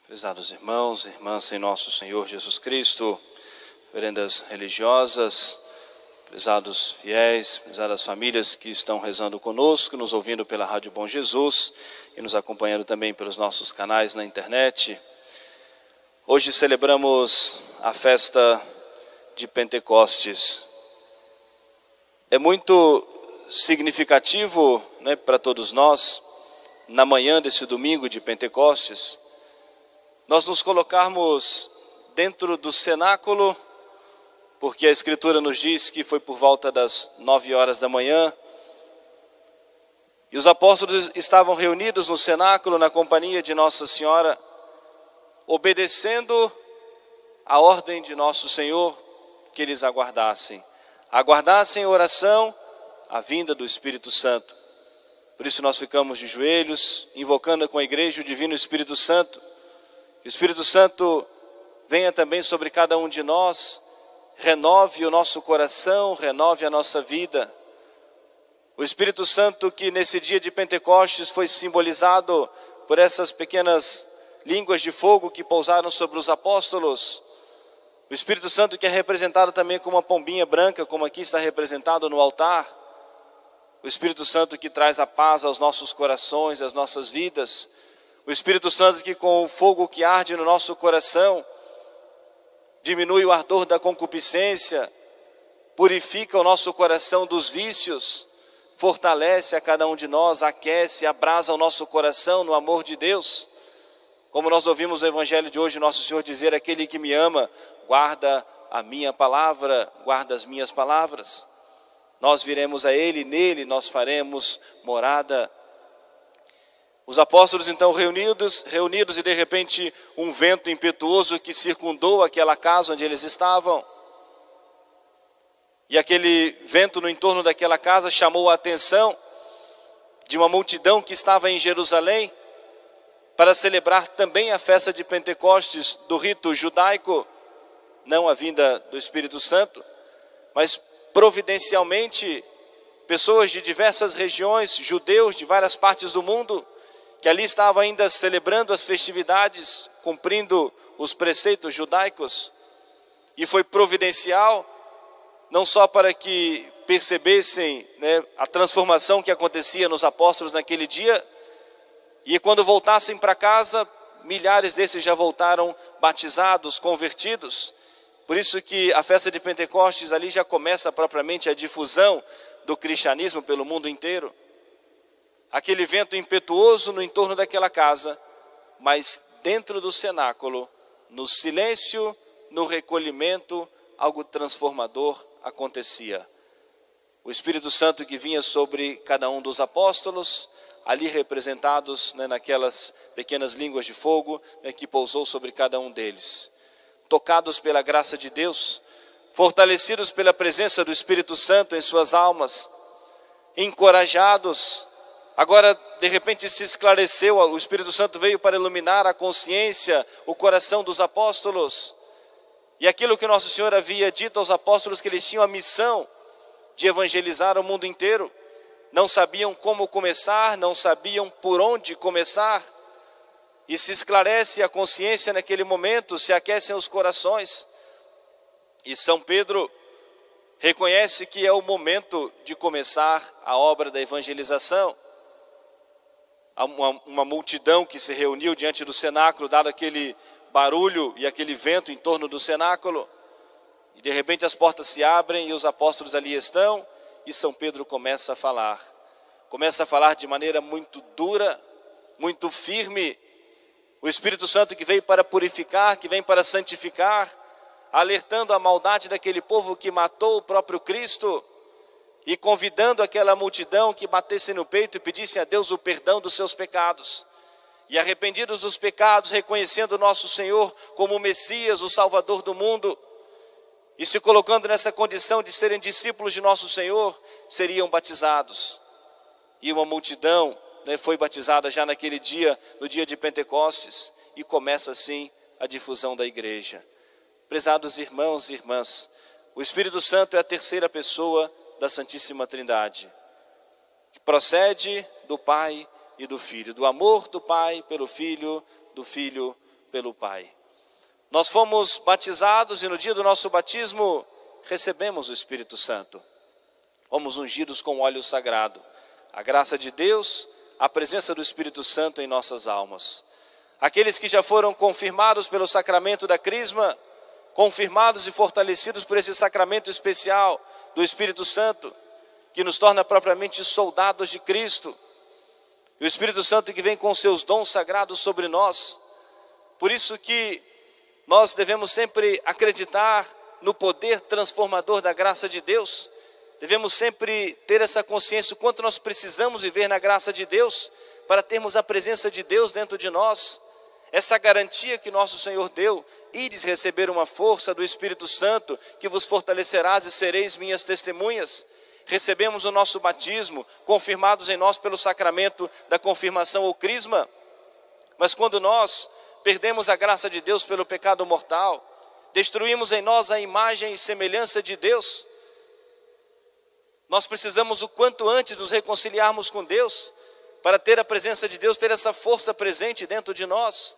Prezados irmãos e irmãs em nosso Senhor Jesus Cristo, veredas religiosas, prezados fiéis, prezadas famílias que estão rezando conosco, nos ouvindo pela Rádio Bom Jesus e nos acompanhando também pelos nossos canais na internet. Hoje celebramos a festa de Pentecostes. É muito significativo, para todos nós, na manhã desse domingo de Pentecostes, nós nos colocarmos dentro do cenáculo, porque a Escritura nos diz que foi por volta das 9 horas da manhã, e os apóstolos estavam reunidos no cenáculo na companhia de Nossa Senhora, obedecendo a ordem de nosso Senhor que eles aguardassem em oração a vinda do Espírito Santo. Por isso nós ficamos de joelhos, invocando com a igreja o Divino Espírito Santo. Que o Espírito Santo venha também sobre cada um de nós, renove o nosso coração, renove a nossa vida. O Espírito Santo que nesse dia de Pentecostes foi simbolizado por essas pequenas línguas de fogo que pousaram sobre os apóstolos. O Espírito Santo que é representado também como uma pombinha branca, como aqui está representado no altar. O Espírito Santo que traz a paz aos nossos corações, às nossas vidas. O Espírito Santo que com o fogo que arde no nosso coração, diminui o ardor da concupiscência, purifica o nosso coração dos vícios, fortalece a cada um de nós, aquece, abrasa o nosso coração no amor de Deus. Como nós ouvimos no Evangelho de hoje, nosso Senhor dizer: aquele que me ama, guarda a minha palavra, guarda as minhas palavras. Nós viremos a Ele, nele nós faremos morada. Os apóstolos então reunidos e de repente um vento impetuoso que circundou aquela casa onde eles estavam. E aquele vento no entorno daquela casa chamou a atenção de uma multidão que estava em Jerusalém para celebrar também a festa de Pentecostes do rito judaico, não a vinda do Espírito Santo, mas providencialmente pessoas de diversas regiões, judeus de várias partes do mundo, que ali estavam ainda celebrando as festividades, cumprindo os preceitos judaicos. E foi providencial, não só para que percebessem a transformação que acontecia nos apóstolos naquele dia, e quando voltassem para casa, milhares desses já voltaram batizados, convertidos. Por isso que a festa de Pentecostes ali já começa propriamente a difusão do cristianismo pelo mundo inteiro. Aquele vento impetuoso no entorno daquela casa, mas dentro do cenáculo, no silêncio, no recolhimento, algo transformador acontecia. O Espírito Santo que vinha sobre cada um dos apóstolos, ali representados naquelas pequenas línguas de fogo que pousou sobre cada um deles. Tocados pela graça de Deus, fortalecidos pela presença do Espírito Santo em suas almas, encorajados. Agora, de repente, se esclareceu, o Espírito Santo veio para iluminar a consciência, o coração dos apóstolos. E aquilo que Nosso Senhor havia dito aos apóstolos, que eles tinham a missão de evangelizar o mundo inteiro. Não sabiam como começar, não sabiam por onde começar. E se esclarece a consciência naquele momento, se aquecem os corações. E São Pedro reconhece que é o momento de começar a obra da evangelização. Uma multidão que se reuniu diante do cenáculo, dado aquele barulho e aquele vento em torno do cenáculo. E de repente as portas se abrem e os apóstolos ali estão, e São Pedro começa a falar. Começa a falar de maneira muito dura, muito firme. O Espírito Santo que veio para purificar, que vem para santificar, alertando a maldade daquele povo que matou o próprio Cristo, e convidando aquela multidão que batesse no peito e pedisse a Deus o perdão dos seus pecados. E arrependidos dos pecados, reconhecendo nosso Senhor como o Messias, o Salvador do mundo, e se colocando nessa condição de serem discípulos de nosso Senhor, seriam batizados. E uma multidão foi batizada já naquele dia, no dia de Pentecostes, e começa assim a difusão da igreja. Prezados irmãos e irmãs, o Espírito Santo é a terceira pessoa da Santíssima Trindade, que procede do Pai e do Filho, do amor do Pai pelo Filho, do Filho pelo Pai. Nós fomos batizados e no dia do nosso batismo recebemos o Espírito Santo. Fomos ungidos com óleo sagrado. A graça de Deus, a presença do Espírito Santo em nossas almas. Aqueles que já foram confirmados pelo sacramento da Crisma, confirmados e fortalecidos por esse sacramento especial do Espírito Santo, que nos torna propriamente soldados de Cristo. E o Espírito Santo que vem com seus dons sagrados sobre nós. Por isso que nós devemos sempre acreditar no poder transformador da graça de Deus. Devemos sempre ter essa consciência o quanto nós precisamos viver na graça de Deus para termos a presença de Deus dentro de nós. Essa garantia que nosso Senhor deu, ides receber uma força do Espírito Santo que vos fortalecerás e sereis minhas testemunhas. Recebemos o nosso batismo, confirmados em nós pelo sacramento da confirmação ou crisma. Mas quando nós perdemos a graça de Deus pelo pecado mortal, destruímos em nós a imagem e semelhança de Deus, nós precisamos o quanto antes nos reconciliarmos com Deus, para ter a presença de Deus, ter essa força presente dentro de nós,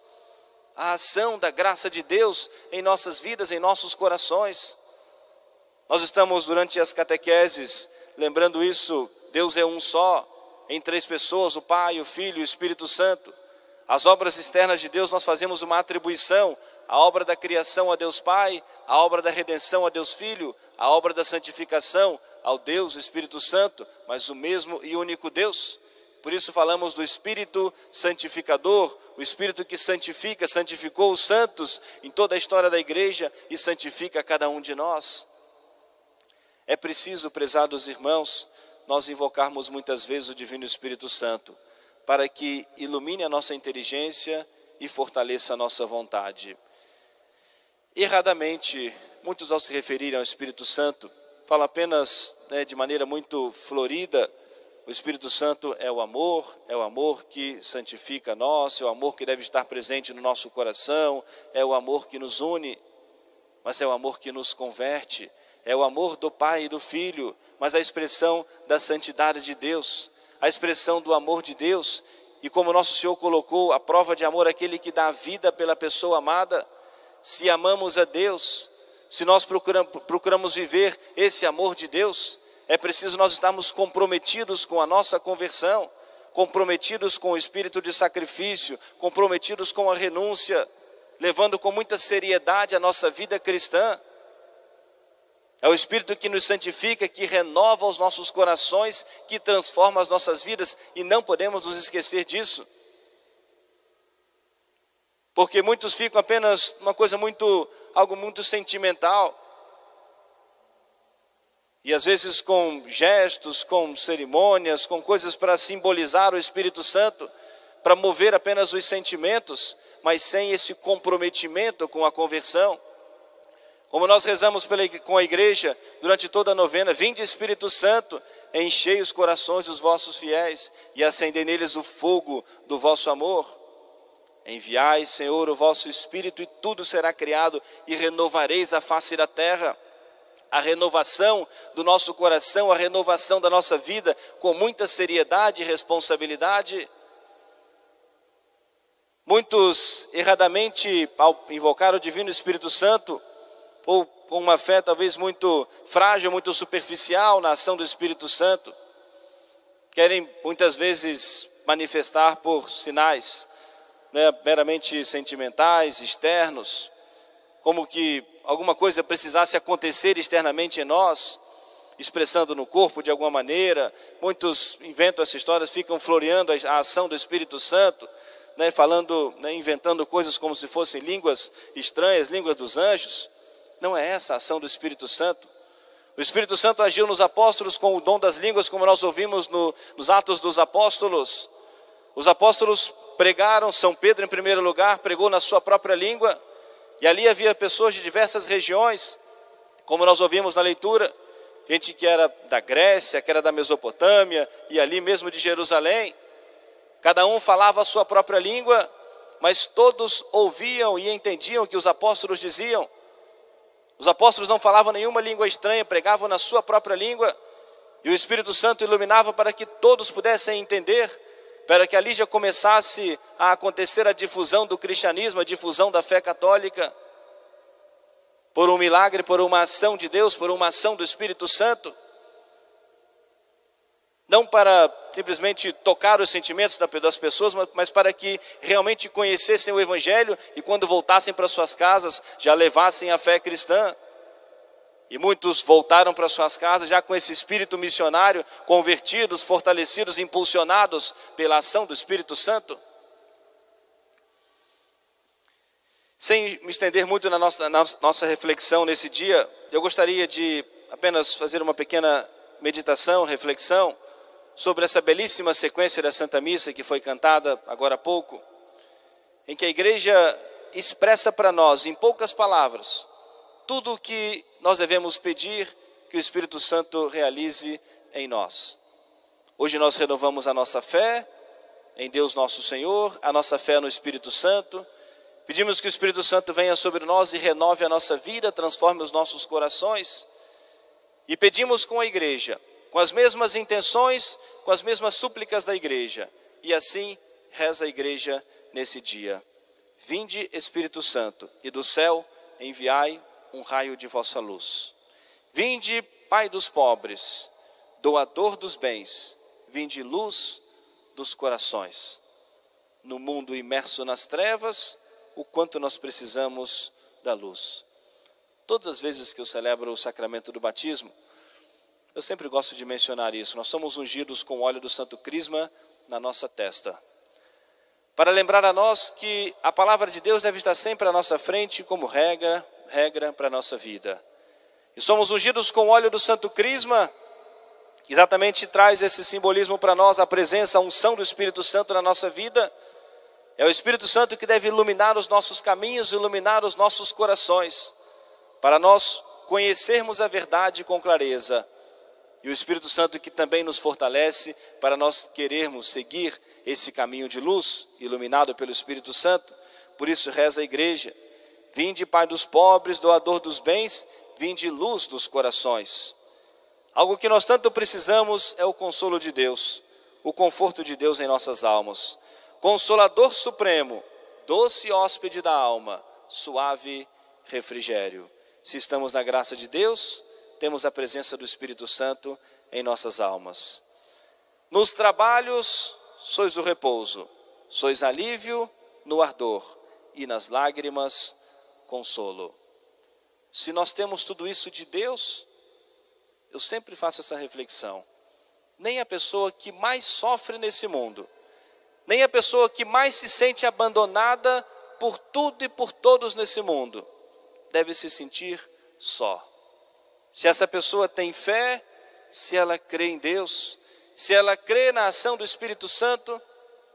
a ação da graça de Deus em nossas vidas, em nossos corações. Nós estamos durante as catequeses lembrando isso, Deus é um só, em três pessoas, o Pai, o Filho e o Espírito Santo. As obras externas de Deus nós fazemos uma atribuição, a obra da criação a Deus Pai, a obra da redenção a Deus Filho, a obra da santificação ao Deus, o Espírito Santo, mas o mesmo e único Deus. Por isso falamos do Espírito santificador, o Espírito que santifica, santificou os santos em toda a história da igreja e santifica cada um de nós. É preciso, prezados irmãos, nós invocarmos muitas vezes o Divino Espírito Santo, para que ilumine a nossa inteligência e fortaleça a nossa vontade. Erradamente, muitos ao se referirem ao Espírito Santo, falam apenas de maneira muito florida, o Espírito Santo é o amor que santifica nós, é o amor que deve estar presente no nosso coração, é o amor que nos une, mas é o amor que nos converte, é o amor do Pai e do Filho, mas a expressão da santidade de Deus, a expressão do amor de Deus. E como nosso Senhor colocou, a prova de amor é aquele que dá a vida pela pessoa amada. Se amamos a Deus, se nós procuramos viver esse amor de Deus, é preciso nós estarmos comprometidos com a nossa conversão, comprometidos com o espírito de sacrifício, comprometidos com a renúncia, levando com muita seriedade a nossa vida cristã. É o Espírito que nos santifica, que renova os nossos corações, que transforma as nossas vidas, e não podemos nos esquecer disso. Porque muitos ficam apenas uma coisa algo muito sentimental. E às vezes com gestos, com cerimônias, com coisas para simbolizar o Espírito Santo, para mover apenas os sentimentos, mas sem esse comprometimento com a conversão. Como nós rezamos com a igreja durante toda a novena, vinde Espírito Santo, enchei os corações dos vossos fiéis e acendei neles o fogo do vosso amor. Enviai, Senhor, o vosso Espírito e tudo será criado e renovareis a face da terra. A renovação do nosso coração, a renovação da nossa vida com muita seriedade e responsabilidade. Muitos erradamente, ao invocar o Divino Espírito Santo, ou com uma fé talvez muito frágil, muito superficial na ação do Espírito Santo, querem muitas vezes manifestar por sinais meramente sentimentais, externos, como que alguma coisa precisasse acontecer externamente em nós, expressando no corpo de alguma maneira. Muitos inventam essas histórias, ficam floreando a ação do Espírito Santo, falando, inventando coisas como se fossem línguas estranhas, línguas dos anjos. Não é essa a ação do Espírito Santo. O Espírito Santo agiu nos apóstolos com o dom das línguas, como nós ouvimos nos Atos dos Apóstolos. Os apóstolos pregaram, São Pedro em primeiro lugar, pregou na sua própria língua, e ali havia pessoas de diversas regiões, como nós ouvimos na leitura, gente que era da Grécia, que era da Mesopotâmia, e ali mesmo de Jerusalém. Cada um falava a sua própria língua, mas todos ouviam e entendiam o que os apóstolos diziam. Os apóstolos não falavam nenhuma língua estranha, pregavam na sua própria língua, e o Espírito Santo iluminava para que todos pudessem entender, para que ali já começasse a acontecer a difusão do cristianismo, a difusão da fé católica, por um milagre, por uma ação de Deus, por uma ação do Espírito Santo. Não para simplesmente tocar os sentimentos das pessoas, mas para que realmente conhecessem o Evangelho e quando voltassem para suas casas, já levassem a fé cristã. E muitos voltaram para suas casas já com esse espírito missionário, convertidos, fortalecidos, impulsionados pela ação do Espírito Santo. Sem me estender muito na nossa reflexão nesse dia, eu gostaria de apenas fazer uma pequena meditação, reflexão, sobre essa belíssima sequência da Santa Missa que foi cantada agora há pouco, em que a igreja expressa para nós, em poucas palavras, tudo o que nós devemos pedir que o Espírito Santo realize em nós. Hoje nós renovamos a nossa fé em Deus nosso Senhor, a nossa fé no Espírito Santo. Pedimos que o Espírito Santo venha sobre nós e renove a nossa vida, transforme os nossos corações. E pedimos com a igreja, com as mesmas intenções, com as mesmas súplicas da igreja. E assim reza a igreja nesse dia. Vinde, Espírito Santo, e do céu enviai um raio de vossa luz. Vinde, Pai dos pobres, doador dos bens, vinde, luz dos corações. No mundo imerso nas trevas, o quanto nós precisamos da luz. Todas as vezes que eu celebro o sacramento do batismo, eu sempre gosto de mencionar isso. Nós somos ungidos com o óleo do Santo Crisma na nossa testa, para lembrar a nós que a palavra de Deus deve estar sempre à nossa frente como regra para a nossa vida. E somos ungidos com o óleo do Santo Crisma, exatamente traz esse simbolismo para nós, a presença, a unção do Espírito Santo na nossa vida. É o Espírito Santo que deve iluminar os nossos caminhos, iluminar os nossos corações, para nós conhecermos a verdade com clareza. E o Espírito Santo que também nos fortalece para nós querermos seguir esse caminho de luz, iluminado pelo Espírito Santo. Por isso reza a igreja: vinde, Pai dos pobres, doador dos bens, vinde, luz dos corações. Algo que nós tanto precisamos é o consolo de Deus, o conforto de Deus em nossas almas. Consolador supremo, doce hóspede da alma, suave refrigério. Se estamos na graça de Deus, temos a presença do Espírito Santo em nossas almas. Nos trabalhos sois o repouso, sois alívio no ardor, e nas lágrimas consolo. Se nós temos tudo isso de Deus, eu sempre faço essa reflexão. Nem a pessoa que mais sofre nesse mundo, nem a pessoa que mais se sente abandonada por tudo e por todos nesse mundo, deve se sentir só. Se essa pessoa tem fé, se ela crê em Deus, se ela crê na ação do Espírito Santo,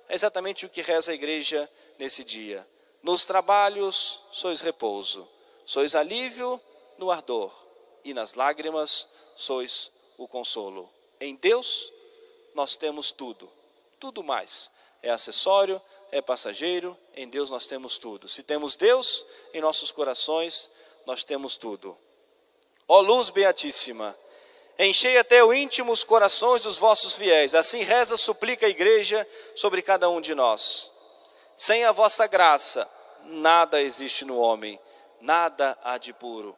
é exatamente o que reza a igreja nesse dia. Nos trabalhos sois repouso, sois alívio no ardor, e nas lágrimas sois o consolo. Em Deus nós temos tudo, tudo mais. É acessório, é passageiro, em Deus nós temos tudo. Se temos Deus em nossos corações, nós temos tudo. Ó luz beatíssima, enchei até o íntimo os corações dos vossos fiéis. Assim reza, suplica a igreja sobre cada um de nós. Sem a vossa graça, nada existe no homem, nada há de puro.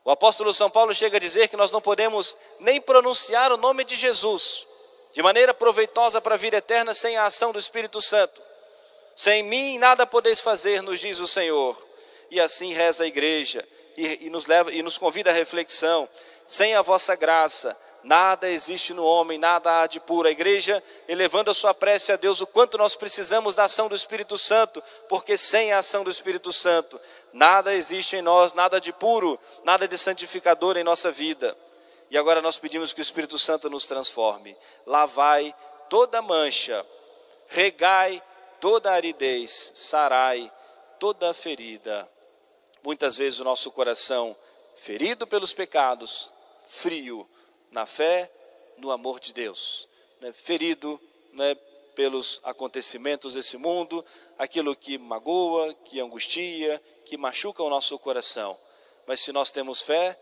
O apóstolo São Paulo chega a dizer que nós não podemos nem pronunciar o nome de Jesus de maneira proveitosa para a vida eterna sem a ação do Espírito Santo. Sem mim nada podeis fazer, nos diz o Senhor. E assim reza a igreja e nos convida à reflexão. Sem a vossa graça, nada existe no homem, nada há de puro. A igreja elevando a sua prece a Deus, o quanto nós precisamos da ação do Espírito Santo, porque sem a ação do Espírito Santo, nada existe em nós, nada de puro, nada de santificador em nossa vida. E agora nós pedimos que o Espírito Santo nos transforme. Lavai toda mancha, regai toda aridez, sarai toda ferida. Muitas vezes o nosso coração, ferido pelos pecados, frio na fé, no amor de Deus, ferido pelos acontecimentos desse mundo, aquilo que magoa, que angustia, que machuca o nosso coração. Mas se nós temos fé,